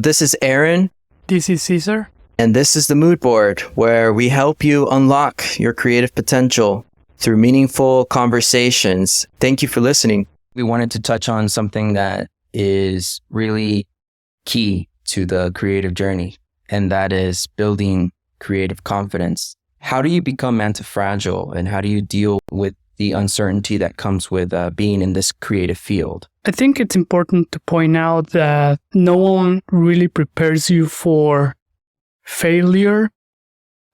this is Aaron. This is Caesar. And this is the Moodboard, where we help you unlock your creative potential through meaningful conversations. Thank you for listening. We wanted to touch on something that is really key to the creative journey, and that is building creative confidence. How do you become anti-fragile, and how do you deal with the uncertainty that comes with being in this creative field? I think it's important to point out that no one really prepares you for failure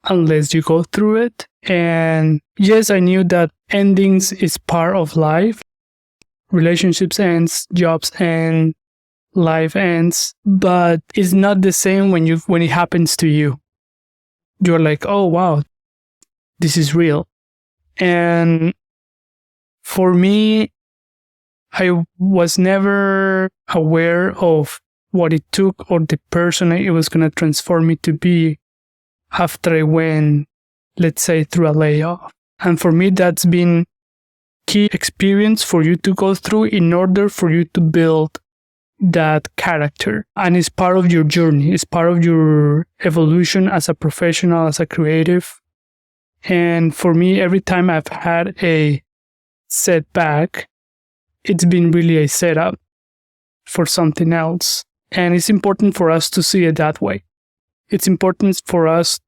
unless you go through it. And yes, I knew that endings is part of life. Relationships ends, jobs end, life ends, but it's not the same when it happens to you. You're like, oh wow, this is real. And for me, I was never aware of what it took or the person it was going to transform me to be after I went, let's say, through a layoff. And for me, that's been key experience for you to go through in order for you to build that character. And it's part of your journey. It's part of your evolution as a professional, as a creative. And for me, every time I've had a setback, it's been really a setup for something else. And it's important for us to see it that way. It's important for us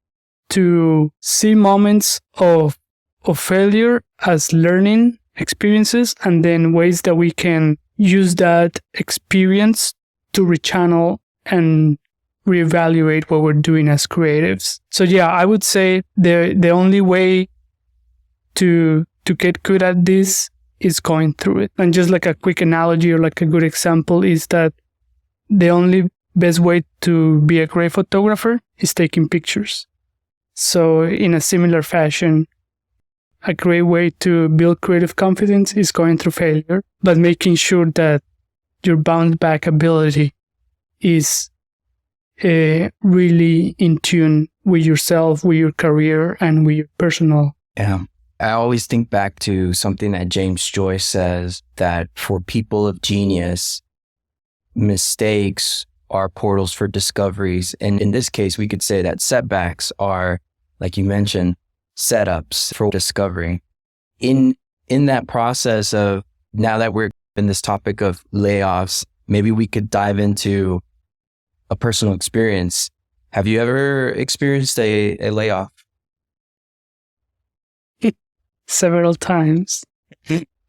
to see moments of failure as learning experiences, and then ways that we can use that experience to rechannel and reevaluate what we're doing as creatives. So yeah, I would say the only way to get good at this is going through it. And just like a quick analogy or like a good example is that the only best way to be a great photographer is taking pictures. So in a similar fashion, a great way to build creative confidence is going through failure, but making sure that your bounce back ability is really in tune with yourself, with your career, and with your personal. Yeah. I always think back to something that James Joyce says, that for people of genius, mistakes are portals for discoveries. And in this case, we could say that setbacks are, like you mentioned, setups for discovery. In that process of, now that we're in this topic of layoffs, maybe we could dive into a personal experience. Have you ever experienced a layoff? Several times.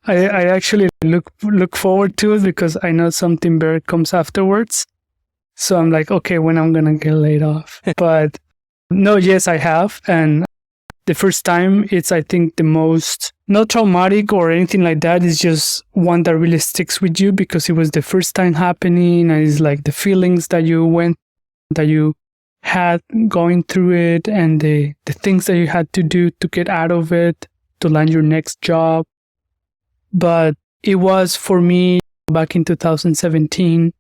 I actually look forward to it because I know something better comes afterwards. So I'm like, okay, when I'm gonna get laid off. But no, yes, I have. And the first time, it's, I think, the most, not traumatic or anything like that. It's just one that really sticks with you because it was the first time happening. And it's like the feelings that you had going through it, and the things that you had to do to get out of it, to land your next job. But it was, for me, back in 2017,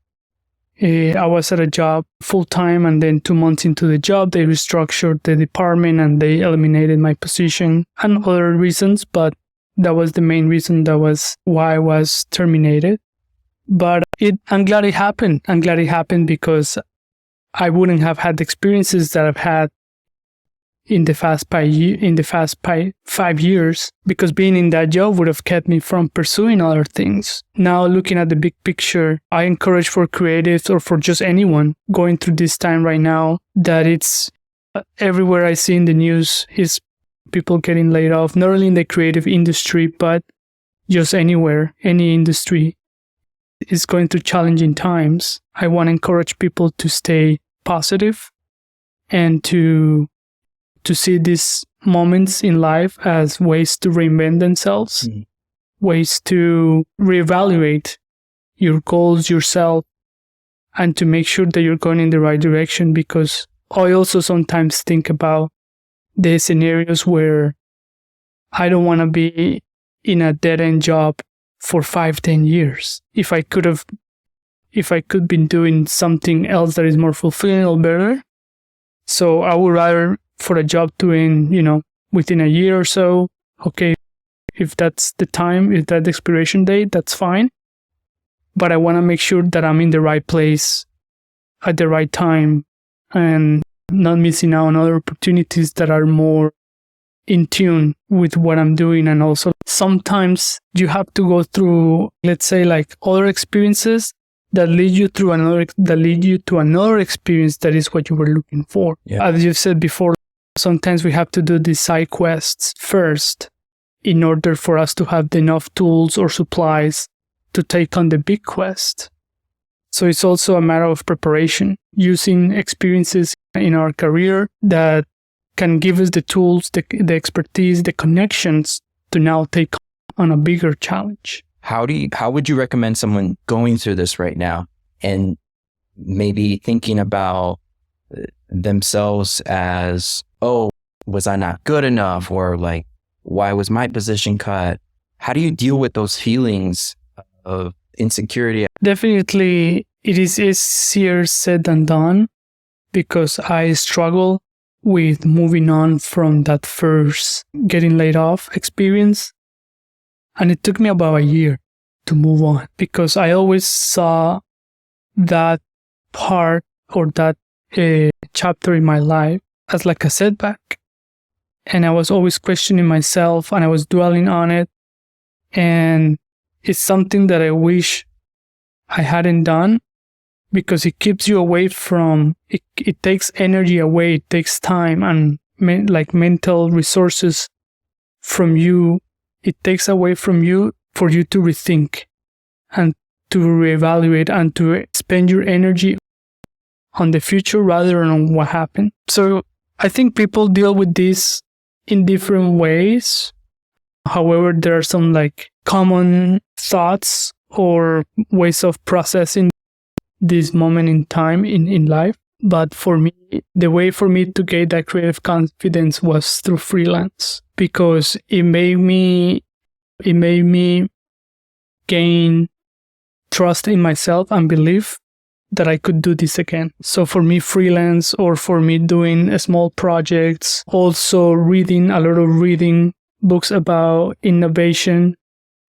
I was at a job full-time, and then 2 months into the job, they restructured the department and they eliminated my position, and other reasons, but that was the main reason. That was why I was terminated. But I'm glad it happened. I'm glad it happened because I wouldn't have had the experiences that I've had in the past 5 years, because being in that job would have kept me from pursuing other things. Now, looking at the big picture, I encourage for creatives or for just anyone going through this time right now, that it's everywhere I see in the news is people getting laid off, not only in the creative industry, but just anywhere, any industry is going through challenging times. I want to encourage people to stay positive and to see these moments in life as ways to reinvent themselves, ways to reevaluate your goals, yourself, and to make sure that you're going in the right direction. Because I also sometimes think about the scenarios where I don't want to be in a dead-end job for 5-10 years. If I could be doing something else that is more fulfilling or better. So I would rather for a job to end, within a year or so. Okay, if that's the time, if that's the expiration date, that's fine. But I want to make sure that I'm in the right place at the right time and not missing out on other opportunities that are more in tune with what I'm doing. And also sometimes you have to go through, let's say, like other experiences that lead you to another experience that is what you were looking for. Yeah. As you said before, sometimes we have to do these side quests first in order for us to have enough tools or supplies to take on the big quest. So it's also a matter of preparation, using experiences in our career that can give us the tools, the expertise, the connections to now take on a bigger challenge. How would you recommend someone going through this right now and maybe thinking about themselves as, oh, was I not good enough? Or like, why was my position cut? How do you deal with those feelings of insecurity? Definitely, it is easier said than done because I struggle with moving on from that first getting laid off experience. And it took me about a year to move on because I always saw that part or that chapter in my life as like a setback. And I was always questioning myself and I was dwelling on it. And it's something that I wish I hadn't done because it keeps you away from, it takes energy away, it takes time and mental resources from you. It takes away from you for you to rethink and to reevaluate and to spend your energy on the future rather than on what happened. So I think people deal with this in different ways. However, there are some like common thoughts or ways of processing this moment in time in life. But for me, the way for me to get that creative confidence was through freelance because it made me gain trust in myself and belief that I could do this again. So for me, freelance or for me doing small projects, also reading books about innovation,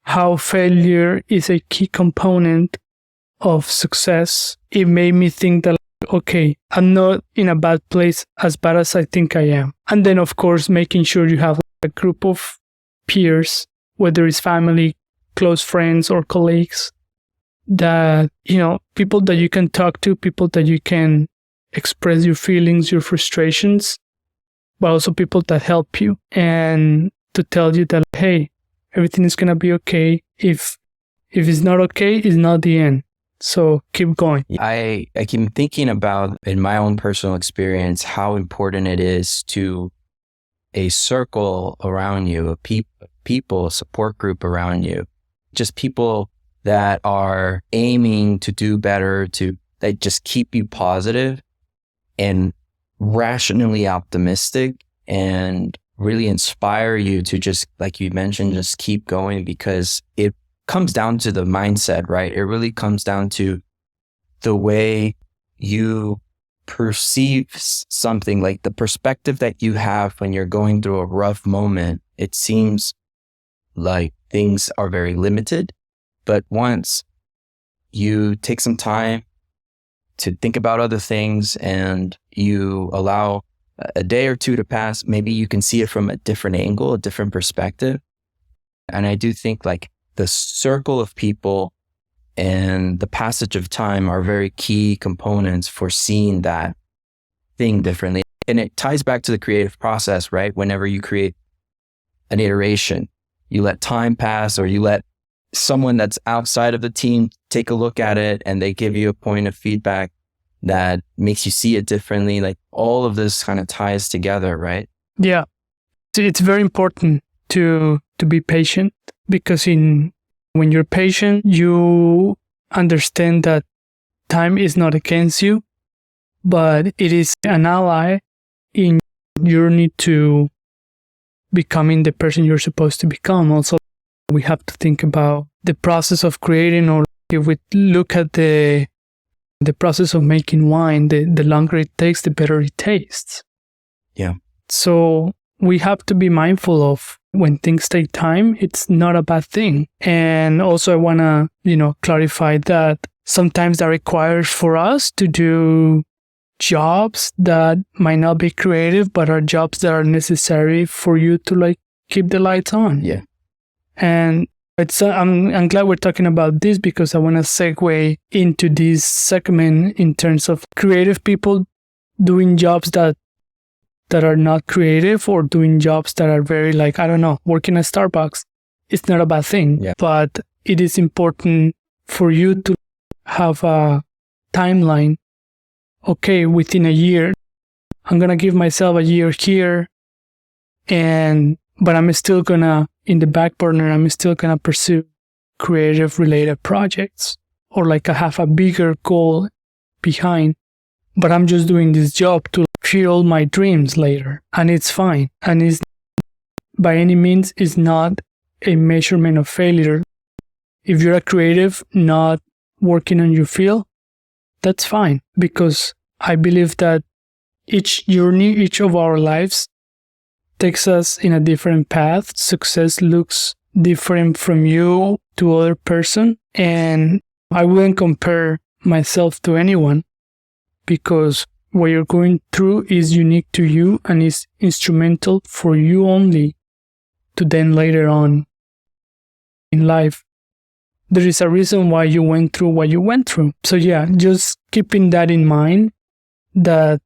how failure is a key component of success. It made me think that, okay, I'm not in a bad place as bad as I think I am. And then, of course, making sure you have a group of peers, whether it's family, close friends, or colleagues, that, people that you can talk to, people that you can express your feelings, your frustrations, but also people that help you and to tell you that, hey, everything is going to be okay. If it's not okay, it's not the end. So keep going. I keep thinking about, in my own personal experience, how important it is to a circle around you, a people, a support group around you, just people that are aiming to do better, that just keep you positive and rationally optimistic and really inspire you to just, like you mentioned, just keep going, because it comes down to the mindset, right? It really comes down to the way you perceive something, like the perspective that you have when you're going through a rough moment. It seems like things are very limited, but once you take some time to think about other things and you allow a day or two to pass, maybe you can see it from a different angle, a different perspective. And I do think like the circle of people and the passage of time are very key components for seeing that thing differently. And it ties back to the creative process, right? Whenever you create an iteration, you let time pass, or you let someone that's outside of the team take a look at it and they give you a point of feedback that makes you see it differently. Like all of this kind of ties together, right? Yeah. It's very important to be patient, because when you're patient, you understand that time is not against you, but it is an ally in your need to becoming the person you're supposed to become. Also, we have to think about the process of creating, or if we look at the process of making wine, the longer it takes, the better it tastes. Yeah. So we have to be mindful of when things take time, it's not a bad thing. And also I want to, clarify that sometimes that requires for us to do jobs that might not be creative, but are jobs that are necessary for you to like keep the lights on. Yeah. And I'm glad we're talking about this because I want to segue into this segment in terms of creative people doing jobs that are not creative or doing jobs that are very like, I don't know, working at Starbucks. It's not a bad thing, but it is important for you to have a timeline. Okay, within a year, I'm going to give myself a year here, but I'm still going to, in the back burner, I'm still going to pursue creative related projects, or like I have a bigger goal behind, but I'm just doing this job to fuel my dreams later. And it's fine. And it's by any means is not a measurement of failure. If you're a creative not working on your field, that's fine, because I believe that each journey, each of our lives takes us in a different path. Success looks different from you to other person. And I wouldn't compare myself to anyone, because what you're going through is unique to you and is instrumental for you only to then later on in life. There is a reason why you went through what you went through. So yeah, just keeping that in mind, that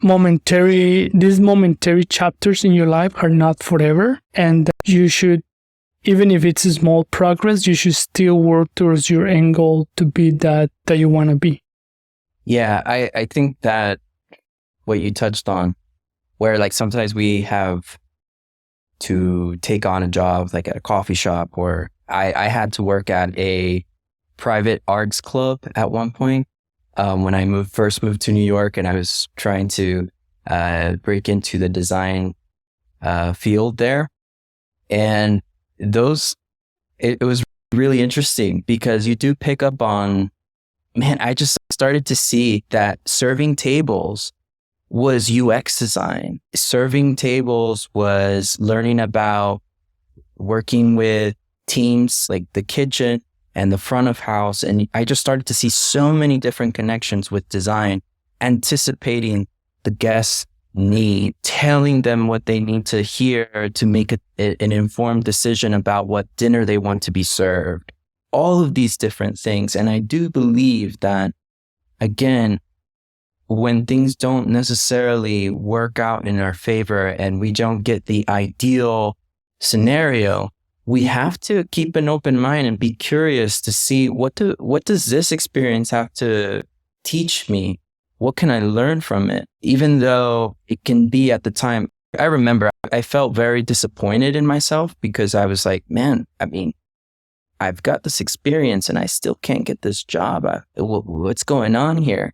these momentary chapters in your life are not forever, and that you should, even if it's a small progress, you should still work towards your end goal to be that you want to be. Yeah, I think that what you touched on, where like sometimes we have to take on a job like at a coffee shop, or I had to work at a private arts club at one point when I first moved to New York, and I was trying to break into the design field there. And it was really interesting because you do pick up on, man, I just started to see that serving tables was UX design. Serving tables was learning about working with teams like the kitchen and the front of house. And I just started to see so many different connections with design, anticipating the guest's need, telling them what they need to hear to make an informed decision about what dinner they want to be served. All of these different things. And I do believe that, again, when things don't necessarily work out in our favor and we don't get the ideal scenario, we have to keep an open mind and be curious to see what does this experience have to teach me? What can I learn from it? Even though it can be at the time, I remember I felt very disappointed in myself because I was like, man, I mean, I've got this experience and I still can't get this job. What's going on here?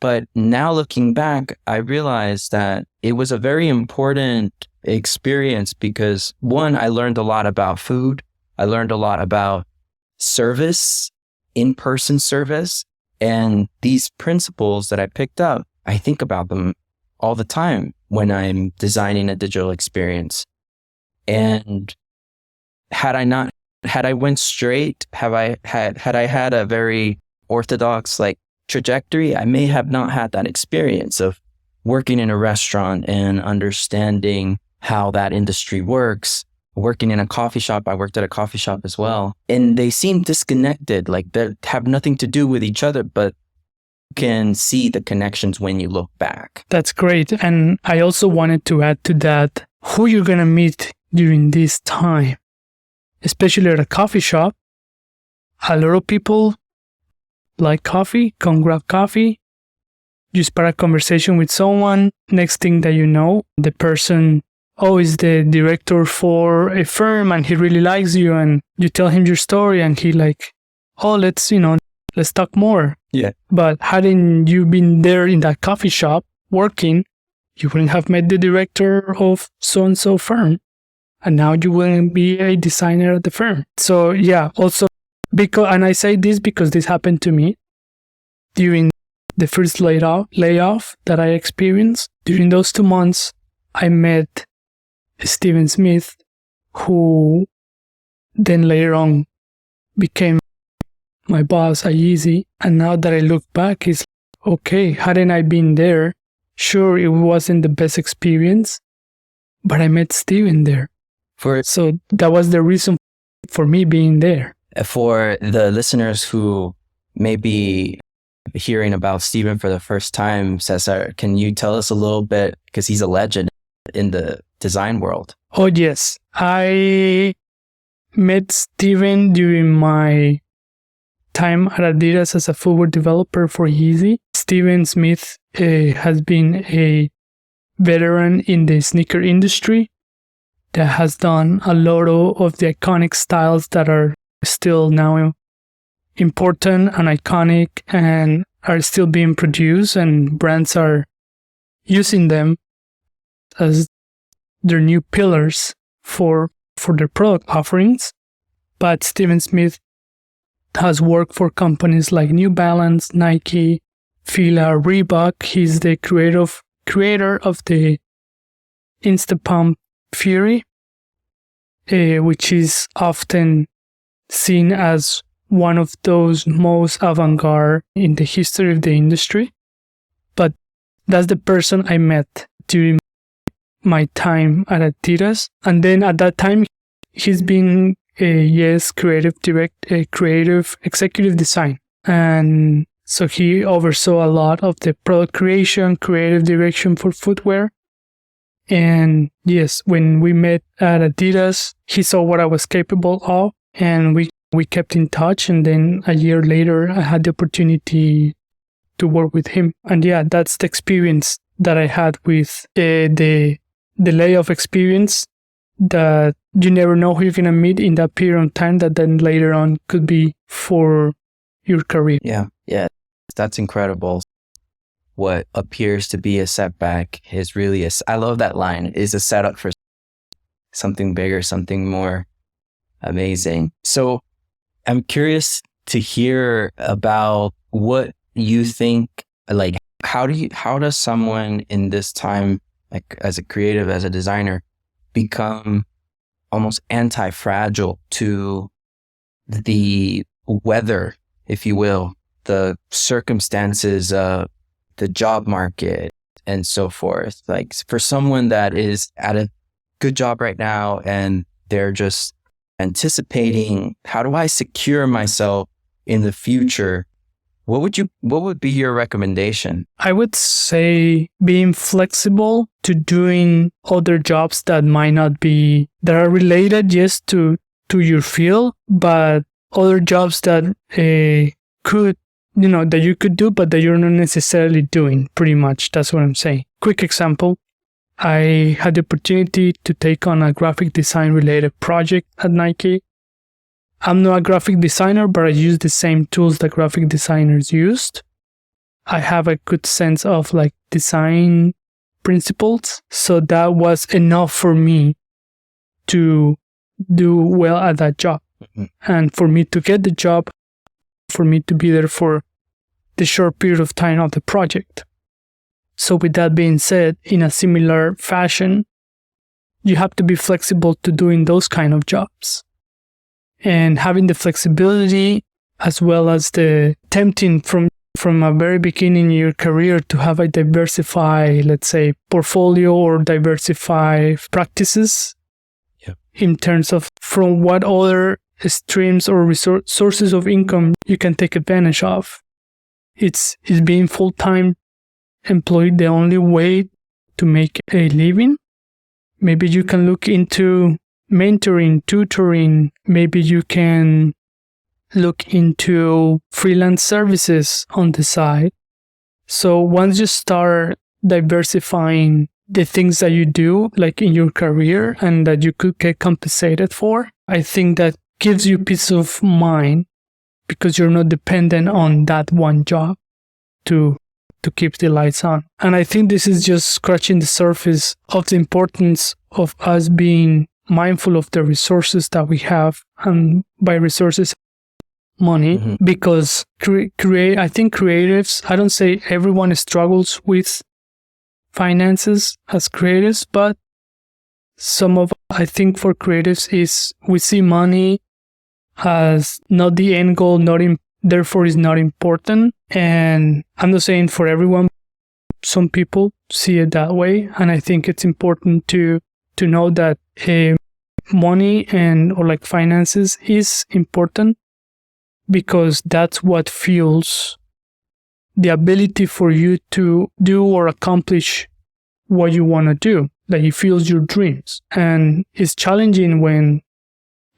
But now looking back, I realized that it was a very important experience because, one, I learned a lot about food. I learned a lot about service, in-person service. And these principles that I picked up, I think about them all the time when I'm designing a digital experience. And had I went straight, had I had a very orthodox trajectory, I may have not had that experience of working in a restaurant and understanding how that industry works. Working in a coffee shop, I worked at a coffee shop as well. And they seem disconnected, like they have nothing to do with each other, but you can see the connections when you look back. That's great. And I also wanted to add to that, who you're going to meet during this time, especially at a coffee shop. A lot of people like coffee, come grab coffee. You start a conversation with someone. Next thing that you know, the person is the director for a firm and he really likes you, and you tell him your story and he let's talk more. Yeah. But hadn't you been there in that coffee shop working, you wouldn't have met the director of so-and-so firm. And now you wouldn't be a designer at the firm. So yeah, also and I say this because this happened to me during the first layoff that I experienced. During those 2 months, I met Steven Smith, who then later on became my boss, Ayizi. And now that I look back, it's okay, hadn't I been there, sure, it wasn't the best experience, but I met Steven there. So that was the reason for me being there. For the listeners who may be hearing about Steven for the first time, Cesar, can you tell us a little bit, because he's a legend in the design world? Oh, yes. I met Steven during my time at Adidas as a footwear developer for Yeezy. Steven Smith has been a veteran in the sneaker industry that has done a lot of the iconic styles that are still now important and iconic and are still being produced, and brands are using them as their new pillars for their product offerings. But Steven Smith has worked for companies like New Balance, Nike, Fila, Reebok. He's the creator of the Instapump Fury, which is often seen as one of those most avant-garde in the history of the industry. But that's the person I met during my time at Adidas. And then at that time, he's been creative executive design. And so he oversaw a lot of the product creation, creative direction for footwear. And yes, when we met at Adidas, he saw what I was capable of, and we kept in touch. And then a year later, I had the opportunity to work with him. And yeah, that's the experience that I had with the layoff experience, that you never know who you're going to meet in that period of time that then later on could be for your career. Yeah, that's incredible. What appears to be a setback is really I love that line, is a setup for something bigger, something more amazing. So I'm curious to hear about what you think, like, how does someone in this time, like as a creative, as a designer, become almost anti-fragile to the weather, if you will, the circumstances of the job market and so forth? Like, for someone that is at a good job right now and they're just anticipating, how do I secure myself in the future? What would be your recommendation? I would say being flexible to doing other jobs that might not be, that are related, yes, to your field, but other jobs that could, that you could do, but that you're not necessarily doing. Pretty much, that's what I'm saying. Quick example. I had the opportunity to take on a graphic design related project at Nike. I'm not a graphic designer, but I use the same tools that graphic designers used. I have a good sense of like design principles. So that was enough for me to do well at that job. Mm-hmm. And for me to get the job, for me to be there for the short period of time of the project. So with that being said, in a similar fashion, you have to be flexible to doing those kind of jobs. And having the flexibility as well as the tempting from a very beginning in your career to have a diversify, let's say, portfolio or diversify practices. Yep. In terms of from what other streams or sources of income you can take advantage of. Is being full-time employed the only way to make a living? Maybe you can look into mentoring, tutoring. Maybe you can look into freelance services on the side. So once you start diversifying the things that you do, like in your career, and that you could get compensated for, I think that gives you peace of mind because you're not dependent on that one job to keep the lights on. And I think this is just scratching the surface of the importance of us being mindful of the resources that we have, and by resources, money, mm-hmm. because I think creatives, I don't say everyone struggles with finances as creatives, but I think for creatives is we see money as not the end goal, not therefore is not important. And I'm not saying for everyone, some people see it that way. And I think it's important to know that money or like finances is important, because that's what fuels the ability for you to do or accomplish what you want to do. Like, it fuels your dreams. And it's challenging when,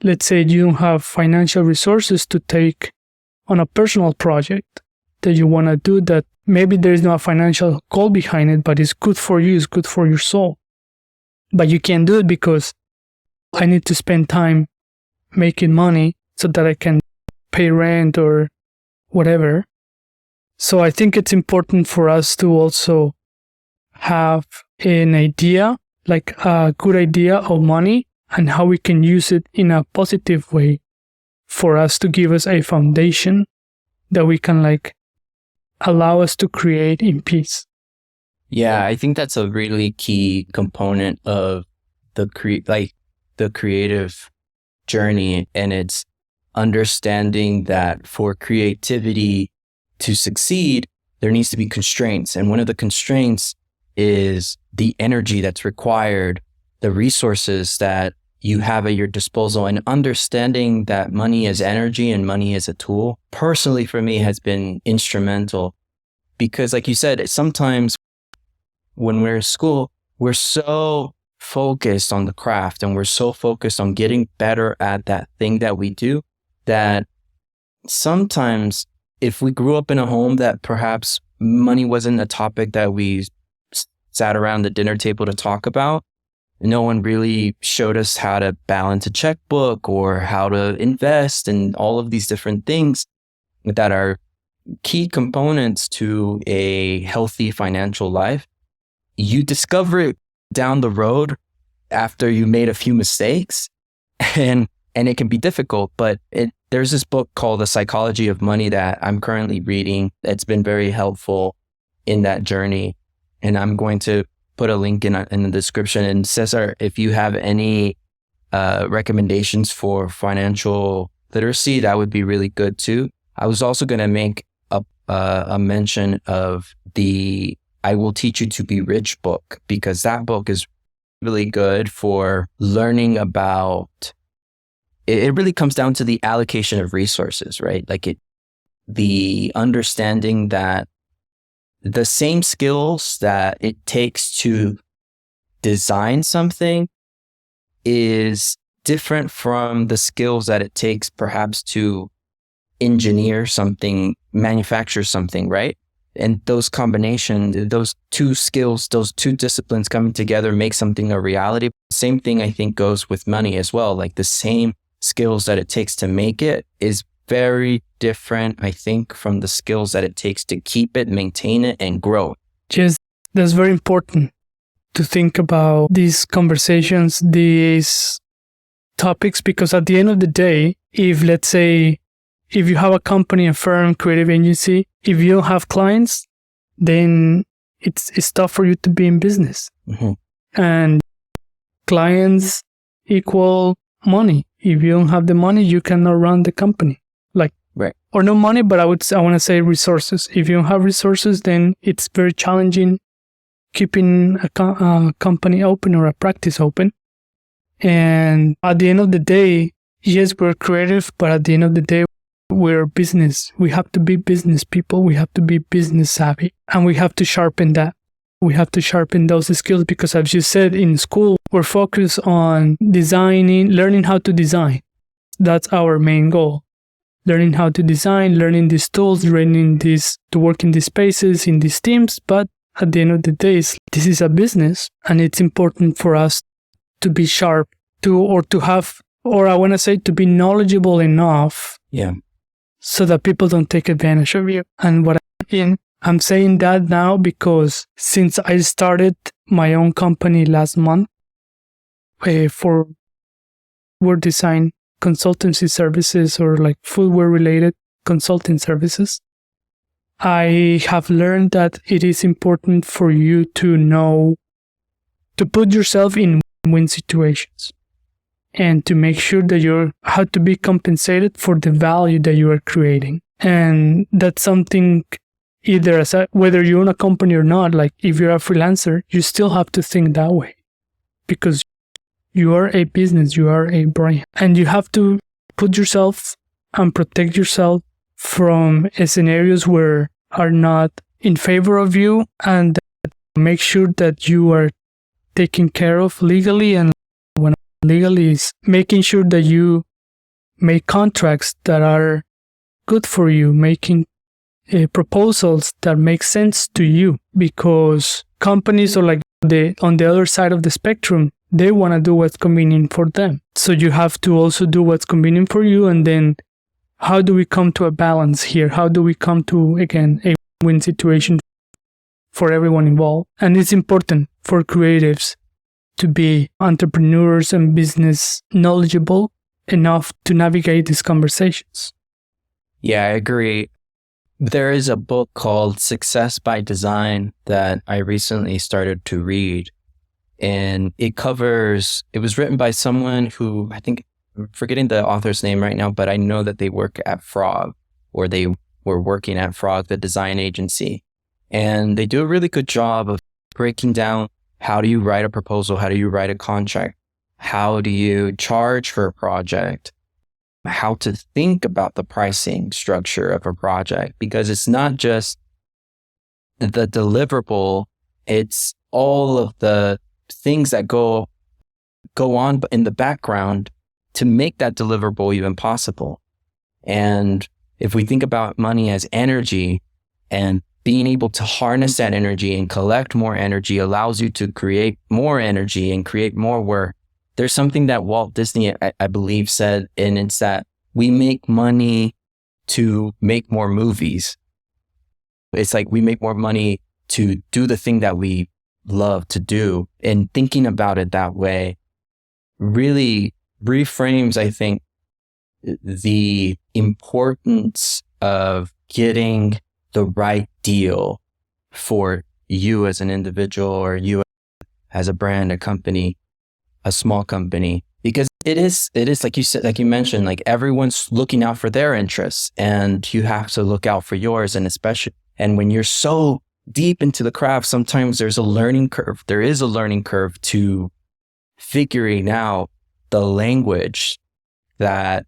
let's say, you don't have financial resources to take on a personal project that you want to do, that maybe there is no financial goal behind it, but it's good for you, it's good for your soul. But you can't do it because I need to spend time making money so that I can pay rent or whatever. So I think it's important for us to also have an idea, like a good idea of money and how we can use it in a positive way for us to give us a foundation that we can like allow us to create in peace. Yeah, I think that's a really key component of the creative journey, and it's understanding that for creativity to succeed, there needs to be constraints. And one of the constraints is the energy that's required, the resources that you have at your disposal, and understanding that money is energy and money is a tool, personally for me, has been instrumental. Because like you said, sometimes when we're in school, we're so focused on the craft and we're so focused on getting better at that thing that we do, that sometimes if we grew up in a home that perhaps money wasn't a topic that we sat around the dinner table to talk about, no one really showed us how to balance a checkbook or how to invest and all of these different things that are key components to a healthy financial life. You discover it down the road after you made a few mistakes, and it can be difficult, but there's this book called The Psychology of Money that I'm currently reading. It's been very helpful in that journey. And I'm going to put a link in the description. And Cesar, if you have any recommendations for financial literacy, that would be really good too. I was also going to make a mention of the I Will Teach You to Be Rich book, because that book is really good for learning about, it really comes down to the allocation of resources, right? Like the understanding that the same skills that it takes to design something is different from the skills that it takes perhaps to engineer something, manufacture something, right? And those combinations, those two skills, those two disciplines coming together make something a reality. Same thing I think goes with money as well. Like the same skills that it takes to make it is very different, I think, from the skills that it takes to keep it, maintain it, and grow. Yes, that's very important to think about these conversations, these topics, because at the end of the day, if let's say, if you have a company, a firm, creative agency, if you don't have clients, then it's tough for you to be in business. Mm-hmm. And clients equal money. If you don't have the money, you cannot run the company. Right. Or no money, but I want to say resources. If you don't have resources, then it's very challenging keeping a company open or a practice open. And at the end of the day, yes, we're creative, but at the end of the day, we're business. We have to be business people. We have to be business savvy, and we have to sharpen that. We have to sharpen those skills because, as you said, in school, we're focused on designing, learning how to design. That's our main goal. Learning how to design, learning these tools, learning to work in these spaces, in these teams. But at the end of the day, this is a business, and it's important for us to be sharp, to be knowledgeable enough. Yeah. So that people don't take advantage of you. And I'm saying that now because since I started my own company last month for word design consultancy services, or like footwear related consulting services, I have learned that it is important for you to know, to put yourself in win situations and to make sure that you have to be compensated for the value that you are creating. And that's something either whether you own a company or not, like if you're a freelancer, you still have to think that way because you are a business, you are a brand, and you have to put yourself and protect yourself from scenarios where are not in favor of you, and make sure that you are taken care of legally. And when legally is making sure that you make contracts that are good for you, making proposals that make sense to you, because companies are like on the other side of the spectrum, they want to do what's convenient for them. So you have to also do what's convenient for you. And then how do we come to a balance here? How do we come to, again, a win situation for everyone involved? And it's important for creatives to be entrepreneurs and business knowledgeable enough to navigate these conversations. Yeah, I agree. There is a book called Success by Design that I recently started to read. And it was written by someone who, I think, I'm forgetting the author's name right now, but I know that they work at Frog, or they were working at Frog, the design agency. And they do a really good job of breaking down, how do you write a proposal? How do you write a contract? How do you charge for a project? How to think about the pricing structure of a project, because it's not just the deliverable, it's all of the things that go on in the background to make that deliverable even possible. And if we think about money as energy, and being able to harness that energy and collect more energy allows you to create more energy and create more work. There's something that Walt Disney, I believe, said, and it's that we make money to make more movies. It's like we make more money to do the thing that we love to do. And thinking about it that way really reframes, I think, the importance of getting the right deal for you as an individual, or you as a brand, a company, a small company, because it is like you said, like you mentioned, like everyone's looking out for their interests, and you have to look out for yours. And especially, and when you're so deep into the craft, sometimes there is a learning curve to figuring out the language that,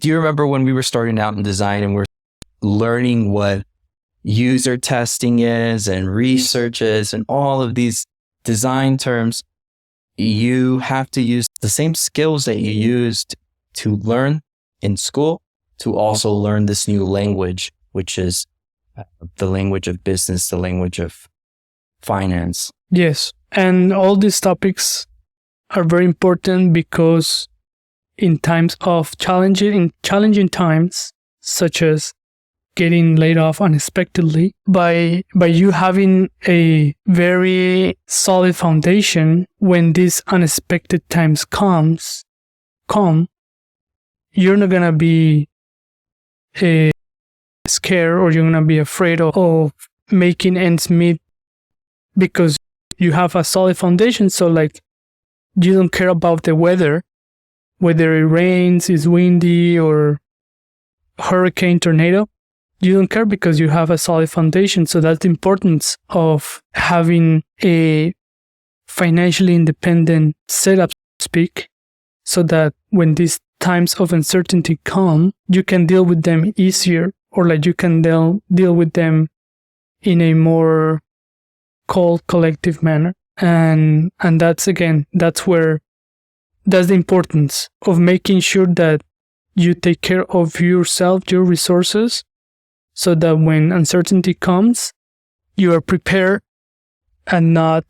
do you remember when we were starting out in design and we're learning what user testing is and research is and all of these design terms? You have to use the same skills that you used to learn in school to also learn this new language, which is the language of business, the language of finance. Yes. And all these topics are very important because in times of challenging times, such as getting laid off unexpectedly, by you having a very solid foundation, when these unexpected times come, you're not gonna be scared, or you're gonna be afraid of making ends meet, because you have a solid foundation. So like, you don't care about the weather, whether it rains, is windy, or hurricane, tornado. You don't care because you have a solid foundation. So that's the importance of having a financially independent setup, speak, so that when these times of uncertainty come, you can deal with them easier, or like you can deal with them in a more cold, collective manner. And that's, again, that's the importance of making sure that you take care of yourself, your resources, so that when uncertainty comes, you are prepared and not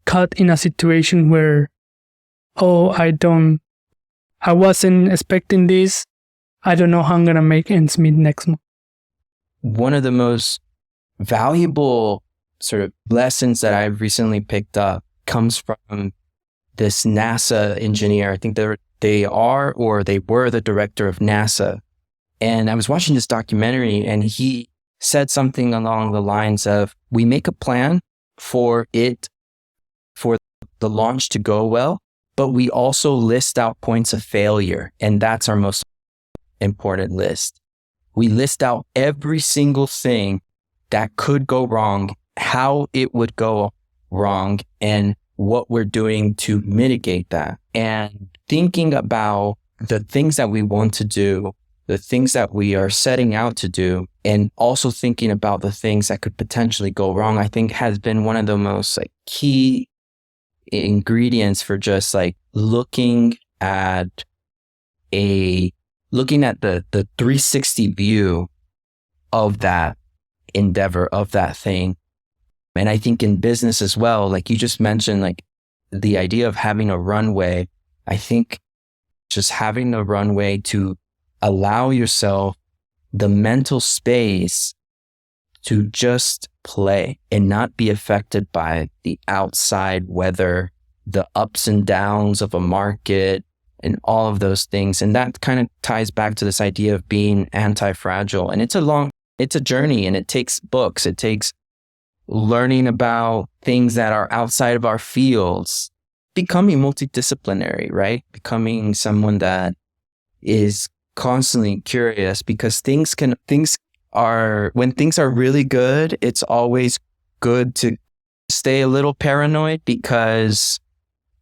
caught in a situation where, I wasn't expecting this. I don't know how I'm going to make ends meet next month. One of the most valuable sort of lessons that I've recently picked up comes from this NASA engineer. I think they were the director of NASA. And I was watching this documentary, and he said something along the lines of, we make a plan for the launch to go well, but we also list out points of failure. And that's our most important list. we list out every single thing that could go wrong, how it would go wrong, and what we're doing to mitigate that. And thinking about the things that we want to do, the things that we are setting out to do, and also thinking about the things that could potentially go wrong, I think has been one of the most key ingredients for just looking at the 360 view of that endeavor, of that thing. And I think in business as well, like you just mentioned, the idea of having a runway, I think just having a runway to allow yourself the mental space to just play and not be affected by the outside weather, the ups and downs of a market, and all of those things. And that kind of ties back to this idea of being anti-fragile. And it's a journey, and it takes books. It takes learning about things that are outside of our fields, becoming multidisciplinary, right? Becoming someone that is constantly curious, because when things are really good, it's always good to stay a little paranoid, because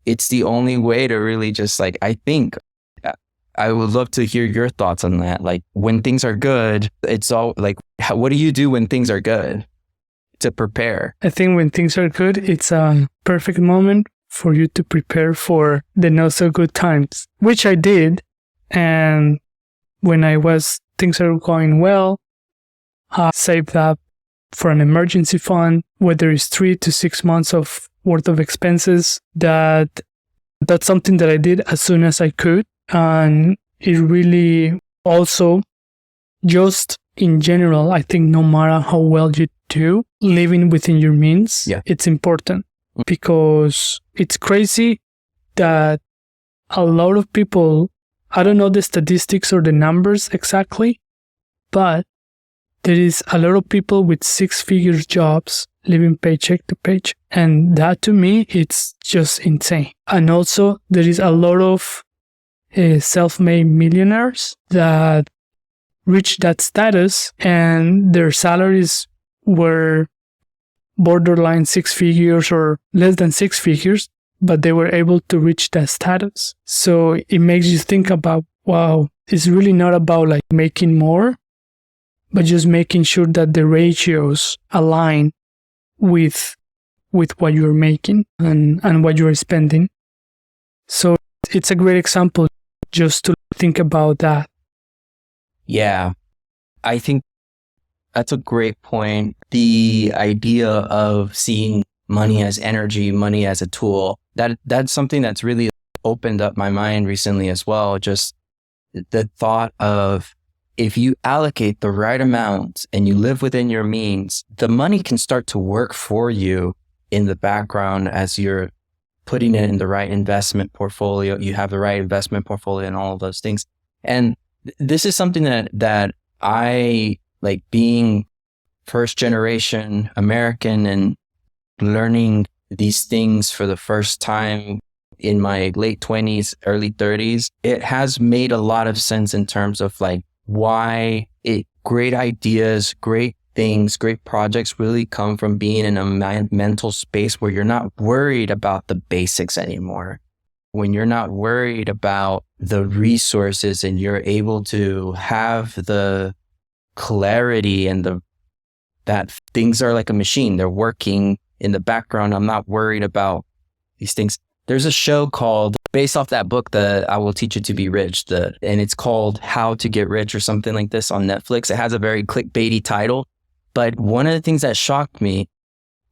it's the only way to really just I think I would love to hear your thoughts on that. When things are good, it's all what do you do when things are good to prepare? I think when things are good, it's a perfect moment for you to prepare for the not so good times, which I did. And when things are going well, I saved up for an emergency fund, whether it's 3 to 6 months worth of expenses. That's something that I did as soon as I could. And it really also, just in general, I think no matter how well you do, living within your means, it's important, because it's crazy that a lot of people, I don't know the statistics or the numbers exactly, but there is a lot of people with 6-figure jobs living paycheck to paycheck. And that, to me, it's just insane. And also, there is a lot of self-made millionaires that reach that status, and their salaries were borderline 6 figures or less than 6 figures, but they were able to reach that status. So it makes you think about, wow, it's really not about making more, but just making sure that the ratios align with what you're making and what you're spending. So it's a great example just to think about that. Yeah, I think that's a great point. The idea of seeing money as energy, money as a tool, that's something that's really opened up my mind recently as well. Just the thought of, if you allocate the right amount and you live within your means, the money can start to work for you in the background as you're putting it in the right investment portfolio. You have the right investment portfolio and all of those things. And this is something that I being first generation American and learning these things for the first time in my late 20s, early 30s. It has made a lot of sense in terms of why great ideas, great things, great projects really come from being in a mental space where you're not worried about the basics anymore. When you're not worried about the resources and you're able to have the clarity and that things are like a machine. They're working in the background. I'm not worried about these things. There's a show called, based off that book, I Will Teach You to Be Rich, and it's called How to Get Rich or something like this on Netflix. It has a very clickbaity title. But one of the things that shocked me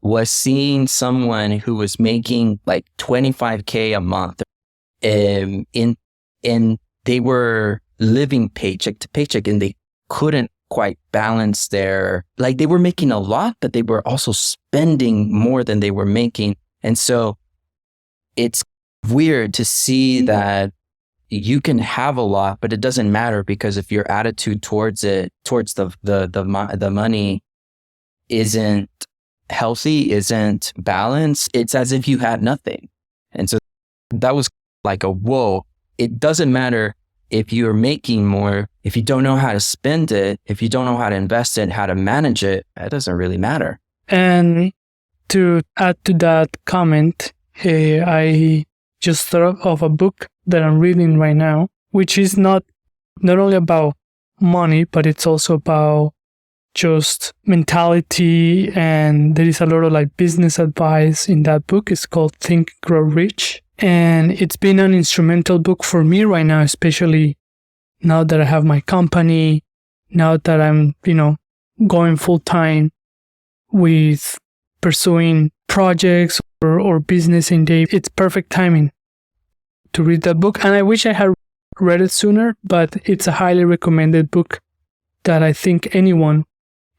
was seeing someone who was making $25K a month, and they were living paycheck to paycheck, and they couldn't quite balance they were making a lot, but they were also spending more than they were making. And so it's weird to see that you can have a lot, but it doesn't matter, because if your attitude towards the money isn't healthy, isn't balanced, it's as if you had nothing. And so that was whoa, it doesn't matter if you're making more, if you don't know how to spend it, if you don't know how to invest it, how to manage it, that doesn't really matter. And to add to that comment, I just thought of a book that I'm reading right now, which is not only about money, but it's also about just mentality. And there is a lot of like business advice in that book. It's called Think, Grow Rich. And it's been an instrumental book for me right now, especially now that I have my company, now that I'm, going full time with pursuing projects or business in day. It's perfect timing to read that book. And I wish I had read it sooner, but it's a highly recommended book that I think anyone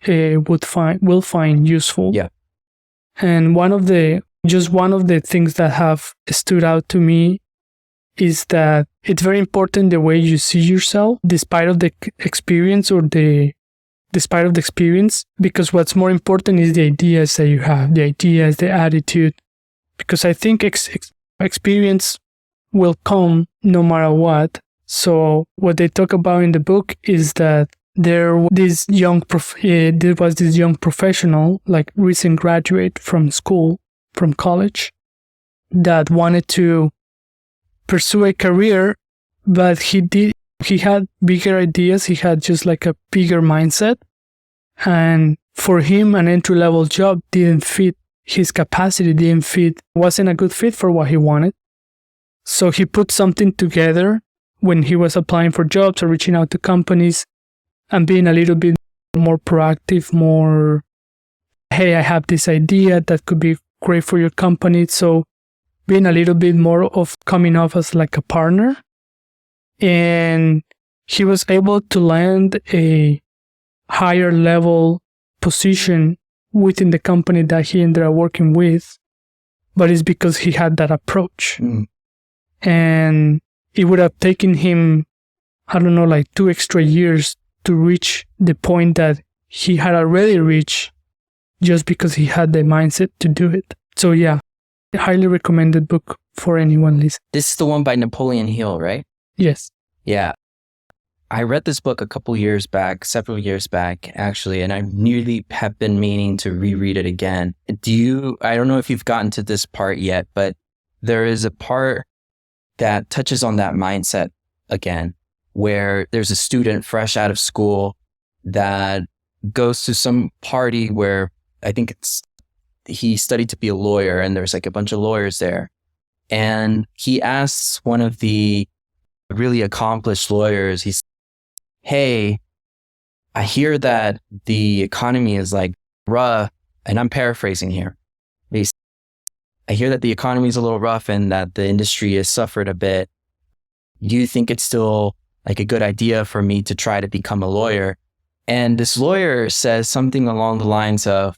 will find useful. Yeah. And one of the things that have stood out to me is that it's very important the way you see yourself, despite of the experience, because what's more important is the ideas that you have, the ideas, the attitude, because I think experience will come no matter what. So what they talk about in the book is that there was this young professional, like recent graduate from college, that wanted to pursue a career, but he had bigger ideas. He had just like a bigger mindset. And for him, an entry-level job didn't fit his capacity, wasn't a good fit for what he wanted. So he put something together when he was applying for jobs or reaching out to companies and being a little bit more proactive, hey, I have this idea that could be great for your company. So being a little bit more of coming off as like a partner. And he was able to land a higher level position within the company that he ended up working with. But it's because he had that approach. And it would have taken him, like 2 extra years to reach the point that he had already reached just because he had the mindset to do it. So yeah, highly recommended book for anyone listening. This is the one by Napoleon Hill, right? Yes. Yeah. I read this book several years back, actually, and I nearly have been meaning to reread it again. I don't know if you've gotten to this part yet, but there is a part that touches on that mindset again, where there's a student fresh out of school that goes to some party where I think he studied to be a lawyer, and there's like a bunch of lawyers there. And he asks one of the really accomplished lawyers, he's, hey, I hear that the economy is like rough, and I'm paraphrasing here. I hear that the economy is a little rough and that the industry has suffered a bit. Do you think it's still like a good idea for me to try to become a lawyer? And this lawyer says something along the lines of,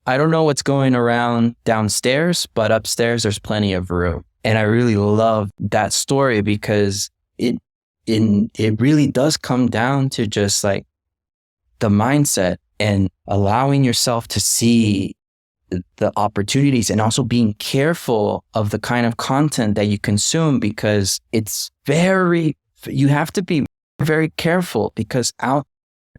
I don't know what's going around downstairs, but upstairs there's plenty of room. And I really love that story because it really does come down to just like the mindset and allowing yourself to see the opportunities and also being careful of the kind of content that you consume, because you have to be very careful, because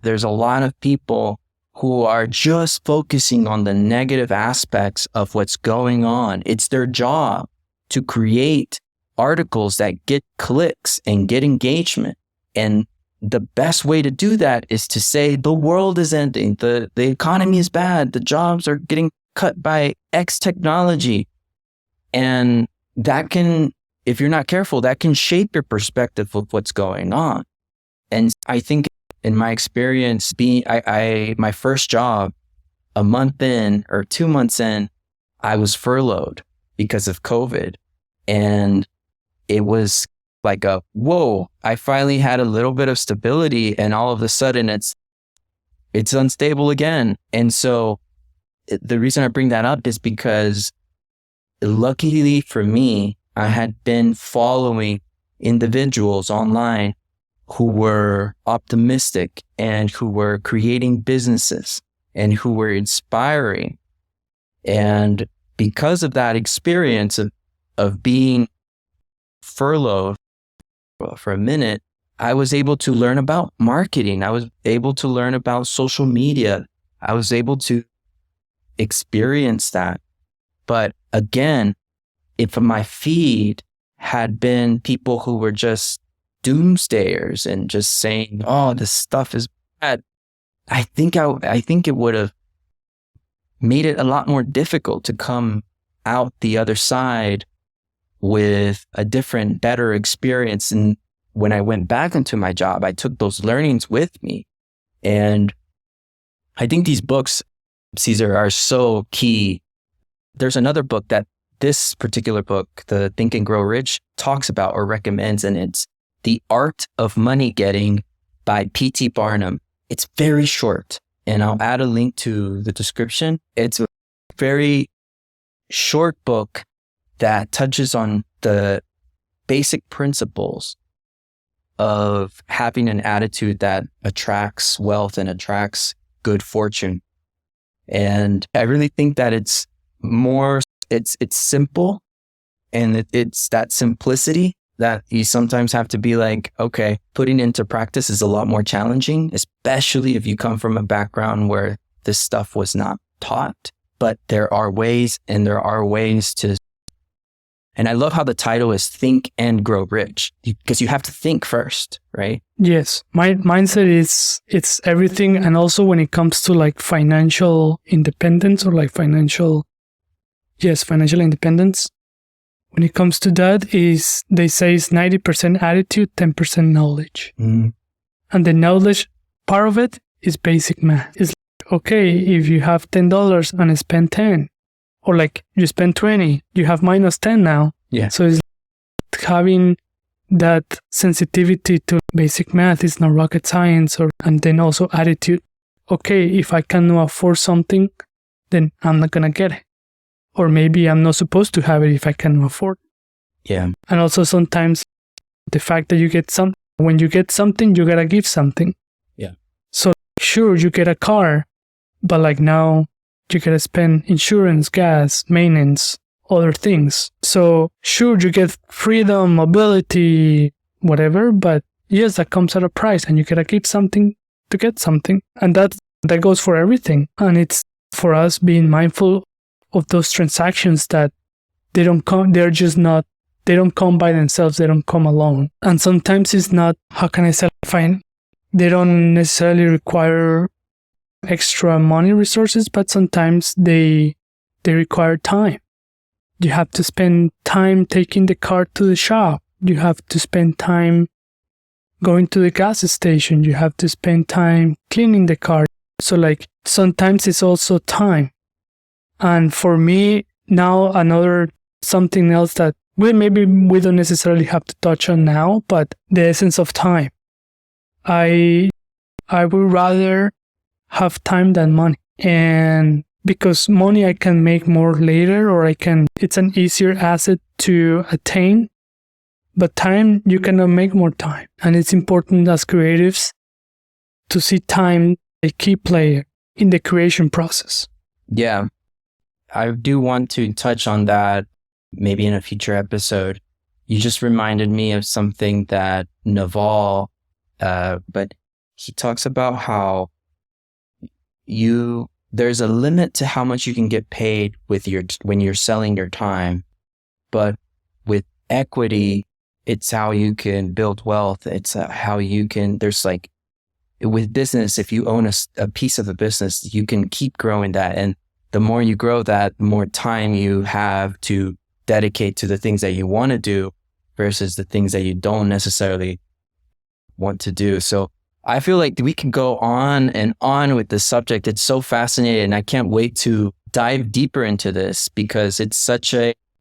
there's a lot of people who are just focusing on the negative aspects of what's going on. It's their job to create articles that get clicks and get engagement. And the best way to do that is to say the world is ending, the economy is bad, the jobs are getting cut by X technology. And that can, if you're not careful, that can shape your perspective of what's going on. And I think in my experience, my first job, a month in or 2 months in, I was furloughed because of COVID. And it was like whoa, I finally had a little bit of stability, and all of a sudden it's unstable again. And so the reason I bring that up is because luckily for me, I had been following individuals online who were optimistic and who were creating businesses and who were inspiring. And because of that experience of being furloughed for a minute, I was able to learn about marketing. I was able to learn about social media. I was able to experience that. But again, if my feed had been people who were just doomsdayers and just saying, "Oh, this stuff is bad," I think it would have made it a lot more difficult to come out the other side with a different, better experience. And when I went back into my job, I took those learnings with me. And I think these books, Cesar, are so key. There's another book that this particular book, the Think and Grow Rich, talks about or recommends, and it's The Art of Money Getting by P.T. Barnum. It's very short, and I'll add a link to the description. It's a very short book that touches on the basic principles of having an attitude that attracts wealth and attracts good fortune. And I really think that it's simple, and it's that simplicity that you sometimes have to be like, okay, putting into practice is a lot more challenging, especially if you come from a background where this stuff was not taught. But there are ways to. And I love how the title is Think and Grow Rich, because you have to think first, right? Yes. My mindset is it's everything. And also when it comes to like financial independence or like financial independence, when it comes to that they say it's 90% attitude, 10% knowledge. Mm. And the knowledge part of it is basic math. It's like, okay, if you have $10 and spend 10, or like you spend 20, you have minus 10 now. Yeah. So it's like having that sensitivity to basic math is not rocket science, and then also attitude. Okay, if I cannot afford something, then I'm not going to get it. Or maybe I'm not supposed to have it if I cannot afford it. Yeah. And also sometimes the fact that you get when you get something, you got to give something. Yeah. So sure, you get a car, but like now you got to spend insurance, gas, maintenance, other things. So sure, you get freedom, mobility, whatever, but yes, that comes at a price, and you got to give something to get something. And that goes for everything. And it's for us being mindful of those transactions that they don't come by themselves, they don't come alone. And sometimes it's not, how can I say, fine, they don't necessarily require extra money resources, but sometimes they require time. You have to spend time taking the car to the shop. You have to spend time going to the gas station. You have to spend time cleaning the car. So like sometimes it's also time. And for me now, something else that maybe we don't necessarily have to touch on now, but the essence of time. I would rather have time than money. And because money I can make more later, or it's an easier asset to attain, but time, you cannot make more time. And it's important as creatives to see time a key player in the creation process. Yeah. I do want to touch on that maybe in a future episode. You just reminded me of something that Naval, but he talks about how there's a limit to how much you can get paid when you're selling your time. But with equity, it's how you can build wealth. It's how you can, with business, if you own a piece of a business, you can keep growing that. And the more you grow that, the more time you have to dedicate to the things that you want to do versus the things that you don't necessarily want to do. So I feel like we can go on and on with this subject. It's so fascinating. And I can't wait to dive deeper into this, because it's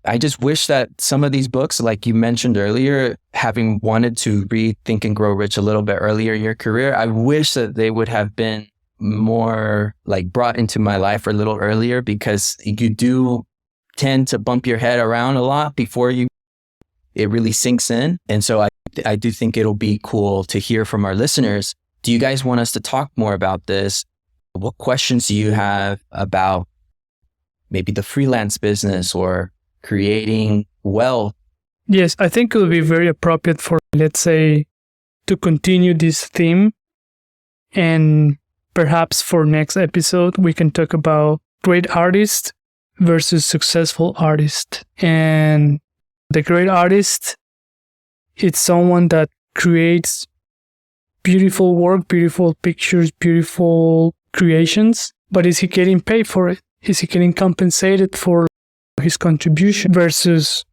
I just wish that some of these books, like you mentioned earlier, having wanted to read Think and Grow Rich a little bit earlier in your career, I wish that they would have been more like brought into my life a little earlier, because you do tend to bump your head around a lot before it really sinks in. And so I do think it'll be cool to hear from our listeners. Do you guys want us to talk more about this? What questions do you have about maybe the freelance business or creating wealth? Yes, I think it would be very appropriate for, let's say, to continue this theme. And perhaps for next episode, we can talk about great artist versus successful artist. And the great artist, it's someone that creates beautiful work, beautiful pictures, beautiful creations. But is he getting paid for it? Is he getting compensated for his contribution? Versus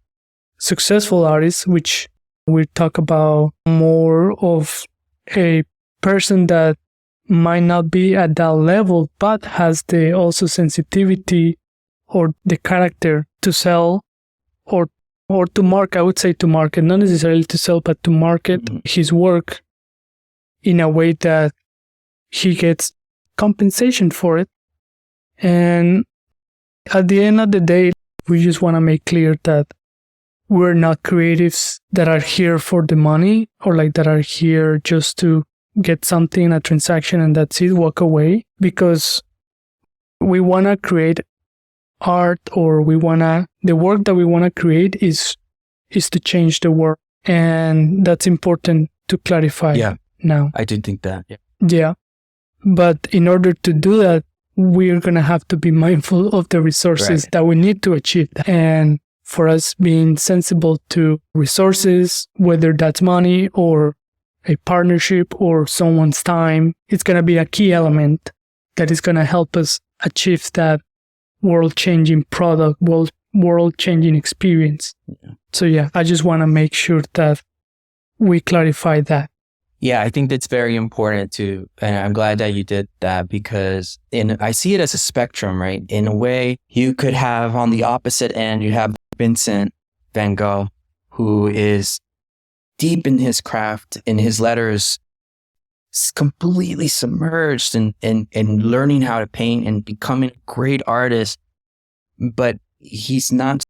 successful artists, which we talk about more of a person that might not be at that level, but has the also sensitivity or the character to sell or to market. I would say to market, not necessarily to sell, but to market his work in a way that he gets compensation for it. And at the end of the day, we just want to make clear that we're not creatives that are here for the money or like that are here just to get something, a transaction, and that's it, walk away. Because we want to create art, or the work that we want to create is to change the world. And that's important to clarify now. I do think that. Yeah. But in order to do that, we're going to have to be mindful of the resources that we need to achieve that. And for us being sensible to resources, whether that's money or a partnership or someone's time, it's going to be a key element that is going to help us achieve that world-changing product, world-changing experience. Yeah. So yeah, I just want to make sure that we clarify that. Yeah, I think that's very important too. And I'm glad that you did that, because I see it as a spectrum, right? In a way, you could have on the opposite end, you have Vincent van Gogh, who is deep in his craft, in his letters, completely submerged in learning how to paint and becoming a great artist. But he's not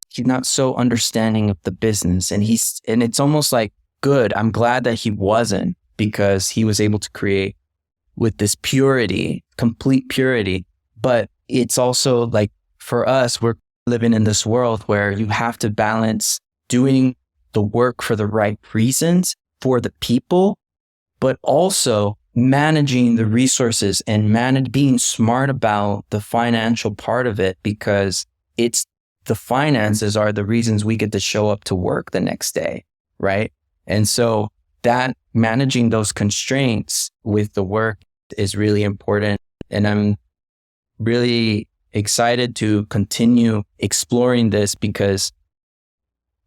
so understanding of the business. And it's almost like, good, I'm glad that he wasn't, because he was able to create with this purity, complete purity. But it's also like, for us, we're living in this world where you have to balance doing the work for the right reasons for the people, but also managing the resources and being smart about the financial part of it, because it's the finances are the reasons we get to show up to work the next day, right? And so that managing those constraints with the work is really important. And I'm really excited to continue exploring this, because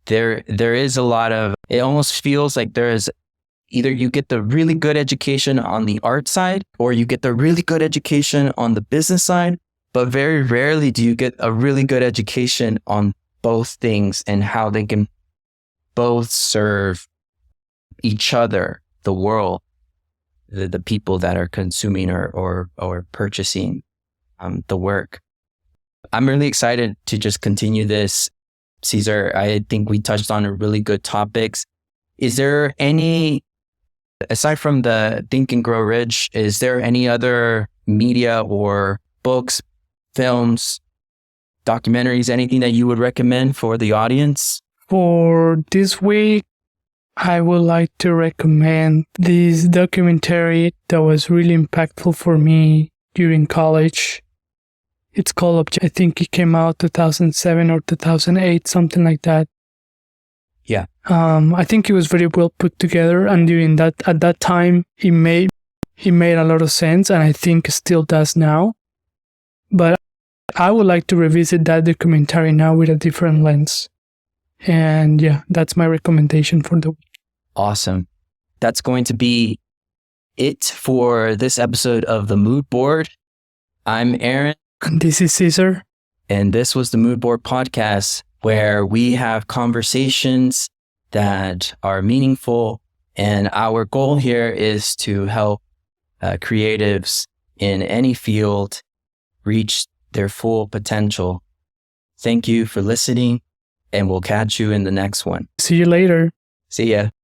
there is a lot of, it almost feels like there is either you get the really good education on the art side or you get the really good education on the business side, but very rarely do you get a really good education on both things and how they can both serve each other, the world, the people that are consuming or purchasing the work. I'm really excited to just continue this. Cesar, I think we touched on really good topics. Is there any, aside from the Think and Grow Rich, is there any other media or books, films, documentaries, anything that you would recommend for the audience? For this week, I would like to recommend this documentary that was really impactful for me during college. It's called, I think it came out 2007 or 2008, something like that. Yeah. I think it was very well put together, and at that time, it made a lot of sense, and I think it still does now. But I would like to revisit that documentary now with a different lens. And yeah, that's my recommendation for the week. Awesome. That's going to be it for this episode of the Moodboard. I'm Aaron. And this is Cesar. And this was the Moodboard podcast, where we have conversations that are meaningful. And our goal here is to help creatives in any field reach their full potential. Thank you for listening, and we'll catch you in the next one. See you later. See ya.